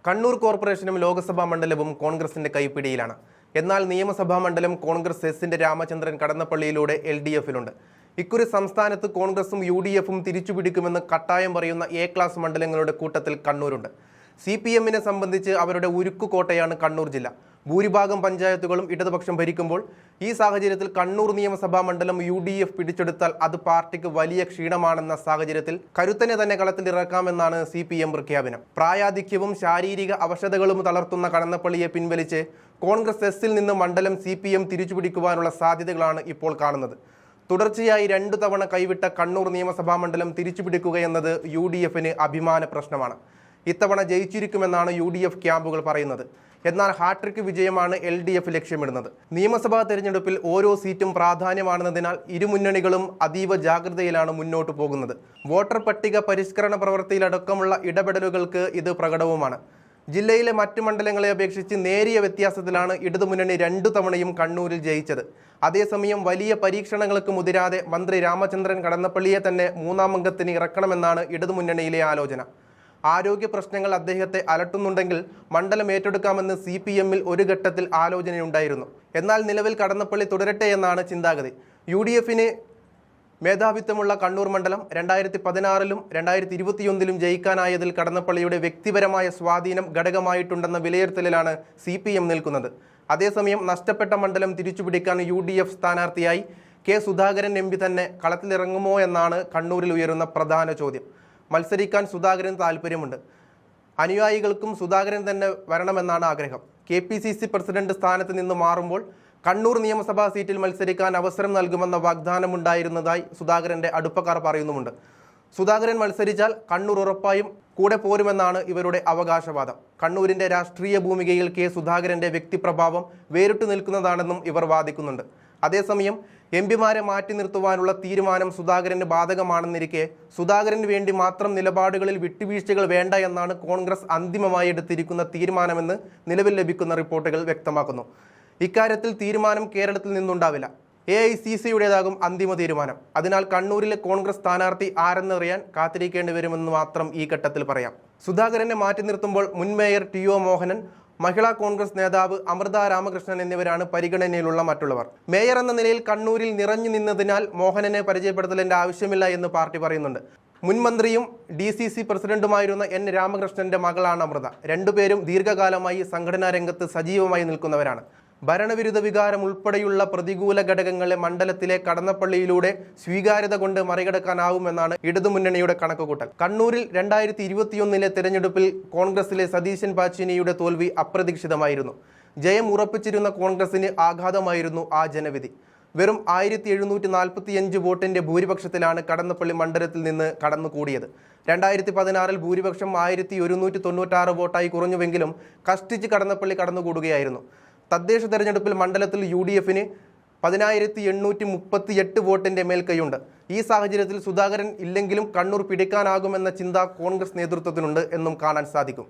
കണ്ണൂർ കോർപ്പറേഷനും ലോക്സഭാ മണ്ഡലവും കോൺഗ്രസിന്റെ കൈപ്പിടിയിലാണ്. എന്നാൽ നിയമസഭാ മണ്ഡലം കോൺഗ്രസ് എസിന്റെ രാമചന്ദ്രൻ കടന്നപ്പള്ളിയിലൂടെ LDFിലുണ്ട്. ഇക്കുറി സംസ്ഥാനത്ത് കോൺഗ്രസും UDFും തിരിച്ചുപിടിക്കുമെന്ന് കട്ടായം പറയുന്ന എ ക്ലാസ് മണ്ഡലങ്ങളുടെ കൂട്ടത്തിൽ കണ്ണൂരുണ്ട്. CPMനെ സംബന്ധിച്ച് അവരുടെ ഉരുക്കുകോട്ടയാണ് കണ്ണൂർ ജില്ല. ഭൂരിഭാഗം പഞ്ചായത്തുകളും ഇടതുപക്ഷം ഭരിക്കുമ്പോൾ ഈ സാഹചര്യത്തിൽ കണ്ണൂർ നിയമസഭാ മണ്ഡലം UDF പിടിച്ചെടുത്താൽ അത് പാർട്ടിക്ക് വലിയ ക്ഷീണമാണെന്ന സാഹചര്യത്തിൽ കരുത്തനെ തന്നെ കളത്തിലിറക്കാമെന്നാണ് CPM പ്രഖ്യാപനം. പ്രായാധിക്യവും ശാരീരിക അവശതകളും തളർത്തുന്ന കടന്നപ്പള്ളിയെ പിൻവലിച്ച് കോൺഗ്രസ് എസിൽ നിന്ന് മണ്ഡലം CPM തിരിച്ചുപിടിക്കുവാനുള്ള സാധ്യതകളാണ് ഇപ്പോൾ കാണുന്നത്. തുടർച്ചയായി 2 തവണ കൈവിട്ട കണ്ണൂർ നിയമസഭാ മണ്ഡലം തിരിച്ചുപിടിക്കുകയെന്നത് UDFന് അഭിമാന പ്രശ്നമാണ്. ഇത്തവണ ജയിച്ചിരിക്കുമെന്നാണ് UDF ക്യാമ്പുകൾ പറയുന്നത്. എന്നാൽ ഹാട്രിക് വിജയമാണ് LDF ലക്ഷ്യമിടുന്നത്. നിയമസഭാ തെരഞ്ഞെടുപ്പിൽ ഓരോ സീറ്റും പ്രാധാന്യമാണെന്നതിനാൽ ഇരുമുന്നണികളും അതീവ ജാഗ്രതയിലാണ് മുന്നോട്ടു പോകുന്നത്. വോട്ടർ പട്ടിക പരിഷ്കരണ പ്രവൃത്തിയിലടക്കമുള്ള ഇടപെടലുകൾക്ക് ഇത് പ്രകടവുമാണ്. ജില്ലയിലെ മറ്റ് മണ്ഡലങ്ങളെ അപേക്ഷിച്ച് നേരിയ വ്യത്യാസത്തിലാണ് ഇടതുമുന്നണി 2 തവണയും കണ്ണൂരിൽ ജയിച്ചത്. അതേസമയം വലിയ പരീക്ഷണങ്ങൾക്ക് മുതിരാതെ മന്ത്രി രാമചന്ദ്രൻ കടന്നപ്പള്ളിയെ തന്നെ 3ാം അംഗത്തിന് ഇറക്കണമെന്നാണ് ഇടതുമുന്നണിയിലെ ആലോചന. ആരോഗ്യ പ്രശ്നങ്ങൾ അദ്ദേഹത്തെ അലട്ടുന്നുണ്ടെങ്കിൽ മണ്ഡലം ഏറ്റെടുക്കാമെന്ന് CPMൽ ഒരു ഘട്ടത്തിൽ ആലോചനയുണ്ടായിരുന്നു. എന്നാൽ നിലവിൽ കടന്നപ്പള്ളി തുടരട്ടെ എന്നാണ് ചിന്താഗതി. UDFന് മേധാവിത്വമുള്ള കണ്ണൂർ മണ്ഡലം 2016ലും 2021ലും ജയിക്കാനായതിൽ കടന്നപ്പള്ളിയുടെ വ്യക്തിപരമായ സ്വാധീനം ഘടകമായിട്ടുണ്ടെന്ന വിലയിരുത്തലിലാണ് CPM നിൽക്കുന്നത്. അതേസമയം നഷ്ടപ്പെട്ട മണ്ഡലം തിരിച്ചുപിടിക്കാൻ UDF സ്ഥാനാർത്ഥിയായി K സുധാകരൻ MP തന്നെ കളത്തിലിറങ്ങുമോ എന്നാണ് കണ്ണൂരിൽ ഉയരുന്ന പ്രധാന ചോദ്യം. മത്സരിക്കാൻ സുധാകരൻ താല്പര്യമുണ്ട്. അനുയായികൾക്കും സുധാകരൻ തന്നെ വരണമെന്നാണ് ആഗ്രഹം. KPCC പ്രസിഡന്റ് സ്ഥാനത്ത് നിന്ന് മാറുമ്പോൾ കണ്ണൂർ നിയമസഭാ സീറ്റിൽ മത്സരിക്കാൻ അവസരം നൽകുമെന്ന വാഗ്ദാനമുണ്ടായിരുന്നതായി സുധാകരന്റെ അടുപ്പക്കാർ പറയുന്നുമുണ്ട്. സുധാകരൻ മത്സരിച്ചാൽ കണ്ണൂർ ഉറപ്പായും കൂടെ പോരുമെന്നാണ് ഇവരുടെ അവകാശവാദം. കണ്ണൂരിന്റെ രാഷ്ട്രീയ ഭൂമികയിൽ K സുധാകരന്റെ വ്യക്തിപ്രഭാവം വേറിട്ടു നിൽക്കുന്നതാണെന്നും ഇവർ വാദിക്കുന്നുണ്ട്. അതേസമയം MPമാരെ മാറ്റി നിർത്തുവാനുള്ള തീരുമാനം സുധാകരന് ബാധകമാണെന്നിരിക്കെ സുധാകരന് വേണ്ടി മാത്രം നിലപാടുകളിൽ വിട്ടുവീഴ്ചകൾ വേണ്ട എന്നാണ് കോൺഗ്രസ് അന്തിമമായി എടുത്തിരിക്കുന്ന തീരുമാനമെന്ന് നിലവിൽ ലഭിക്കുന്ന റിപ്പോർട്ടുകൾ വ്യക്തമാക്കുന്നു. ഇക്കാര്യത്തിൽ തീരുമാനം കേരളത്തിൽ നിന്നുണ്ടാവില്ല. AICCയുടേതാകും അന്തിമ തീരുമാനം. അതിനാൽ കണ്ണൂരിലെ കോൺഗ്രസ് സ്ഥാനാർത്ഥി ആരെന്നറിയാൻ കാത്തിരിക്കേണ്ടി വരുമെന്ന് മാത്രം ഈ ഘട്ടത്തിൽ പറയാം. സുധാകരനെ മാറ്റി നിർത്തുമ്പോൾ മുൻ മേയർ TO മോഹനൻ, മഹിളാ കോൺഗ്രസ് നേതാവ് അമൃത രാമകൃഷ്ണൻ എന്നിവരാണ് പരിഗണനയിലുള്ള മറ്റുള്ളവർ. മേയർ എന്ന നിലയിൽ കണ്ണൂരിൽ നിറഞ്ഞു നിന്നതിനാൽ മോഹനനെ പരിചയപ്പെടുത്തലിന്റെ ആവശ്യമില്ല എന്ന് പാർട്ടി പറയുന്നുണ്ട്. മുൻ മന്ത്രിയും DCC പ്രസിഡന്റുമായിരുന്ന N രാമകൃഷ്ണന്റെ മകളാണ് അമൃത. രണ്ടുപേരും ദീർഘകാലമായി സംഘടനാ രംഗത്ത് സജീവമായി നിൽക്കുന്നവരാണ്. ഭരണവിരുദ്ധ വികാരം ഉൾപ്പെടെയുള്ള പ്രതികൂല ഘടകങ്ങളെ മണ്ഡലത്തിലെ കടന്നപ്പള്ളിയിലൂടെ സ്വീകാര്യത കൊണ്ട് മറികടക്കാനാവുമെന്നാണ് ഇടതുമുന്നണിയുടെ കണക്കുകൂട്ടൽ. കണ്ണൂരിൽ 2021ലെ തെരഞ്ഞെടുപ്പിൽ കോൺഗ്രസിലെ സതീശൻ പാച്ചിനിയുടെ തോൽവി അപ്രതീക്ഷിതമായിരുന്നു. ജയം ഉറപ്പിച്ചിരുന്ന കോൺഗ്രസിന് ആഘാതമായിരുന്നു ആ ജനവിധി. വെറും 1745 വോട്ടിന്റെ ഭൂരിപക്ഷത്തിലാണ് കടന്നപ്പള്ളി മണ്ഡലത്തിൽ നിന്ന് കടന്നുകൂടിയത്. 2016ൽ ഭൂരിപക്ഷം 1196 വോട്ടായി കുറഞ്ഞുവെങ്കിലും കഷ്ടിച്ച് കടന്നപ്പള്ളി കടന്നുകൂടുകയായിരുന്നു. തദ്ദേശ തെരഞ്ഞെടുപ്പിൽ മണ്ഡലത്തിൽ UDFന് 10838 വോട്ടിന്റെ മേൽക്കൈയുണ്ട്. ഈ സാഹചര്യത്തിൽ സുധാകരൻ ഇല്ലെങ്കിലും കണ്ണൂർ പിടിക്കാനാകുമെന്ന ചിന്ത കോൺഗ്രസ് നേതൃത്വത്തിനുണ്ട് എന്നും കാണാൻ സാധിക്കും.